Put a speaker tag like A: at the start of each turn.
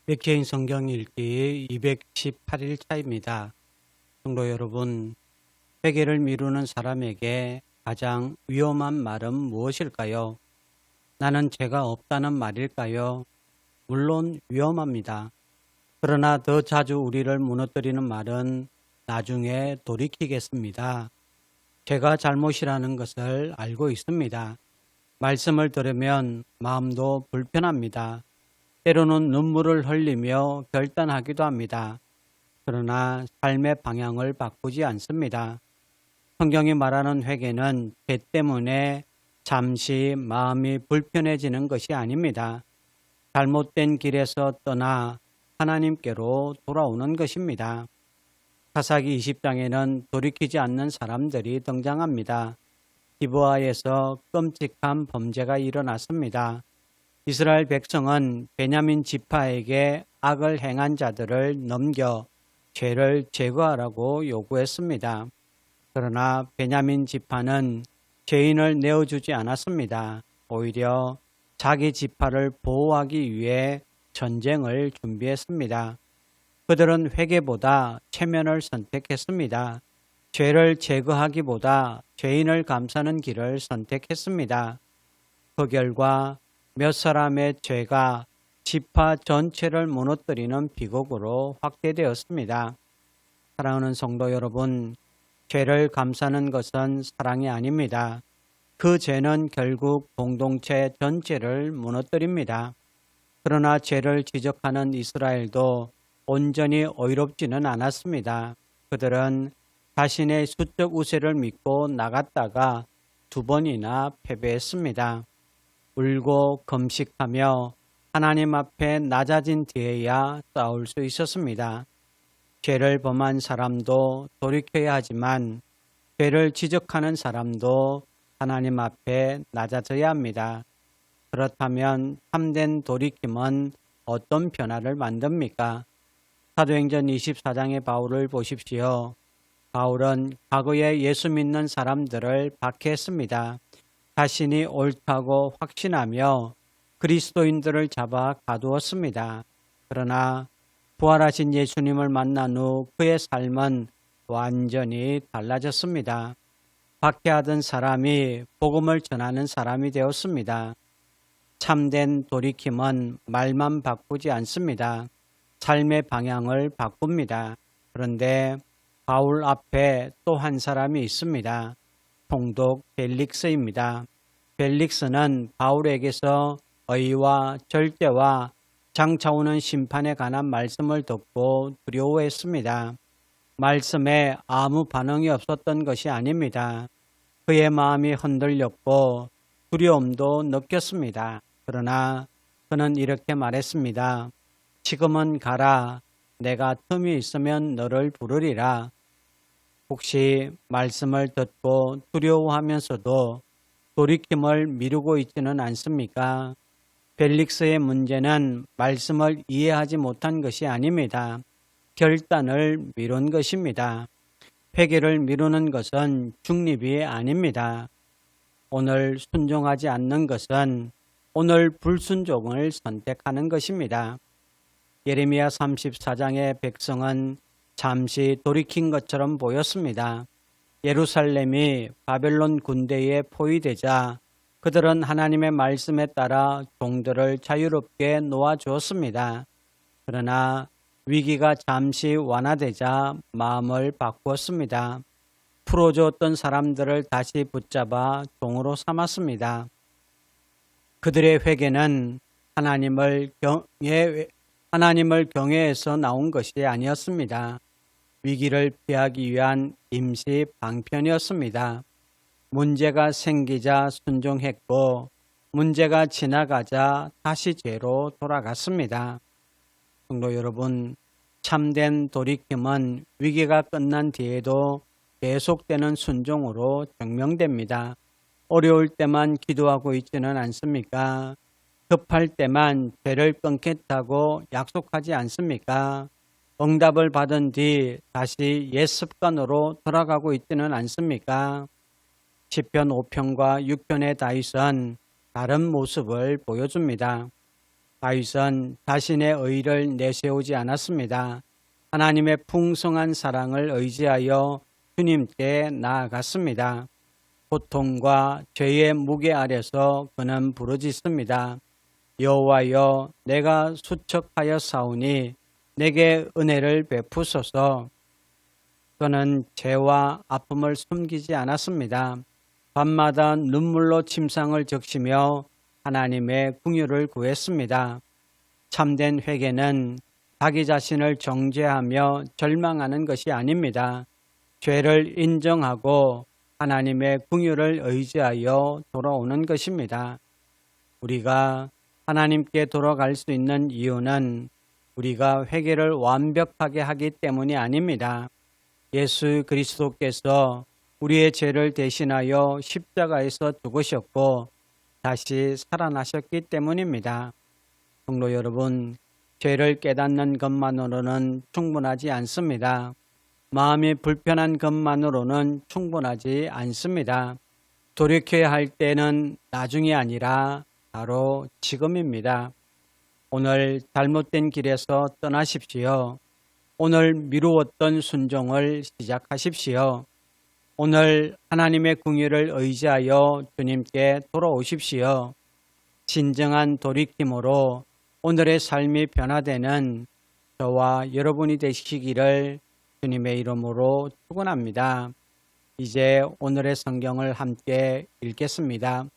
A: 맥케인 성경 읽기 218일차입니다. 성도 여러분, 회개를 미루는 사람에게 가장 위험한 말은 무엇일까요? 나는 죄가 없다는 말일까요? 물론 위험합니다. 그러나 더 자주 우리를 무너뜨리는 말은 나중에 돌이키겠습니다. 제가 잘못이라는 것을 알고 있습니다. 말씀을 들으면 마음도 불편합니다. 때로는 눈물을 흘리며 결단하기도 합니다. 그러나 삶의 방향을 바꾸지 않습니다. 성경이 말하는 회개는 죄 때문에 잠시 마음이 불편해지는 것이 아닙니다. 잘못된 길에서 떠나 하나님께로 돌아오는 것입니다. 사사기 20장에는 돌이키지 않는 사람들이 등장합니다. 기브아에서 끔찍한 범죄가 일어났습니다. 이스라엘 백성은 베냐민 지파에게 악을 행한 자들을 넘겨 죄를 제거하라고 요구했습니다. 그러나 베냐민 지파는 죄인을 내어주지 않았습니다. 오히려 자기 지파를 보호하기 위해 전쟁을 준비했습니다. 그들은 회개보다 체면을 선택했습니다. 죄를 제거하기보다 죄인을 감싸는 길을 선택했습니다. 그 결과 몇 사람의 죄가 지파 전체를 무너뜨리는 비극으로 확대되었습니다. 사랑하는 성도 여러분, 죄를 감싸는 것은 사랑이 아닙니다. 그 죄는 결국 공동체 전체를 무너뜨립니다. 그러나 죄를 지적하는 이스라엘도 온전히 의롭지는 않았습니다. 그들은 자신의 수적 우세를 믿고 나갔다가 2번이나 패배했습니다. 울고 금식하며 하나님 앞에 낮아진 뒤에야 싸울 수 있었습니다. 죄를 범한 사람도 돌이켜야 하지만 죄를 지적하는 사람도 하나님 앞에 낮아져야 합니다. 그렇다면 참된 돌이킴은 어떤 변화를 만듭니까? 사도행전 24장의 바울을 보십시오. 바울은 과거에 예수 믿는 사람들을 박해했습니다. 자신이 옳다고 확신하며 그리스도인들을 잡아 가두었습니다. 그러나 부활하신 예수님을 만난 후 그의 삶은 완전히 달라졌습니다. 박해하던 사람이 복음을 전하는 사람이 되었습니다. 참된 돌이킴은 말만 바꾸지 않습니다. 삶의 방향을 바꿉니다. 그런데 바울 앞에 또 한 사람이 있습니다. 총독 벨릭스입니다. 벨릭스는 바울에게서 의와 절제와 장차오는 심판에 관한 말씀을 듣고 두려워했습니다. 말씀에 아무 반응이 없었던 것이 아닙니다. 그의 마음이 흔들렸고 두려움도 느꼈습니다. 그러나 그는 이렇게 말했습니다. 지금은 가라. 내가 틈이 있으면 너를 부르리라. 혹시 말씀을 듣고 두려워하면서도 돌이킴을 미루고 있지는 않습니까? 벨릭스의 문제는 말씀을 이해하지 못한 것이 아닙니다. 결단을 미룬 것입니다. 회개를 미루는 것은 중립이 아닙니다. 오늘 순종하지 않는 것은 오늘 불순종을 선택하는 것입니다. 예레미야 34장의 백성은 잠시 돌이킨 것처럼 보였습니다. 예루살렘이 바벨론 군대에 포위되자 그들은 하나님의 말씀에 따라 종들을 자유롭게 놓아주었습니다. 그러나 위기가 잠시 완화되자 마음을 바꾸었습니다. 풀어주었던 사람들을 다시 붙잡아 종으로 삼았습니다. 그들의 회개는 하나님을 경외해서 나온 것이 아니었습니다. 위기를 피하기 위한 임시 방편이었습니다. 문제가 생기자 순종했고 문제가 지나가자 다시 죄로 돌아갔습니다. 성도 여러분, 참된 돌이킴은 위기가 끝난 뒤에도 계속되는 순종으로 증명됩니다. 어려울 때만 기도하고 있지는 않습니까? 급할 때만 죄를 끊겠다고 약속하지 않습니까? 응답을 받은 뒤 다시 옛 습관으로 돌아가고 있지는 않습니까? 시편 5편과 6편의 다윗은 다른 모습을 보여줍니다. 다윗은 자신의 의를 내세우지 않았습니다. 하나님의 풍성한 사랑을 의지하여 주님께 나아갔습니다. 고통과 죄의 무게 아래서 그는 부르짖습니다. 여호와여, 내가 수척하여 싸우니 내게 은혜를 베푸소서. 그는 죄와 아픔을 숨기지 않았습니다. 밤마다 눈물로 침상을 적시며 하나님의 긍휼을 구했습니다. 참된 회개는 자기 자신을 정죄하며 절망하는 것이 아닙니다. 죄를 인정하고 하나님의 긍휼을 의지하여 돌아오는 것입니다. 우리가 하나님께 돌아갈 수 있는 이유는 우리가 회개를 완벽하게 하기 때문이 아닙니다. 예수 그리스도께서 우리의 죄를 대신하여 십자가에서 죽으셨고 다시 살아나셨기 때문입니다. 성도 여러분, 죄를 깨닫는 것만으로는 충분하지 않습니다. 마음이 불편한 것만으로는 충분하지 않습니다. 돌이켜야 할 때는 나중이 아니라 바로 지금입니다. 오늘 잘못된 길에서 떠나십시오. 오늘 미루었던 순종을 시작하십시오. 오늘 하나님의 긍휼을 의지하여 주님께 돌아오십시오. 진정한 돌이킴으로 오늘의 삶이 변화되는 저와 여러분이 되시기를 주님의 이름으로 축원합니다. 이제 오늘의 성경을 함께 읽겠습니다.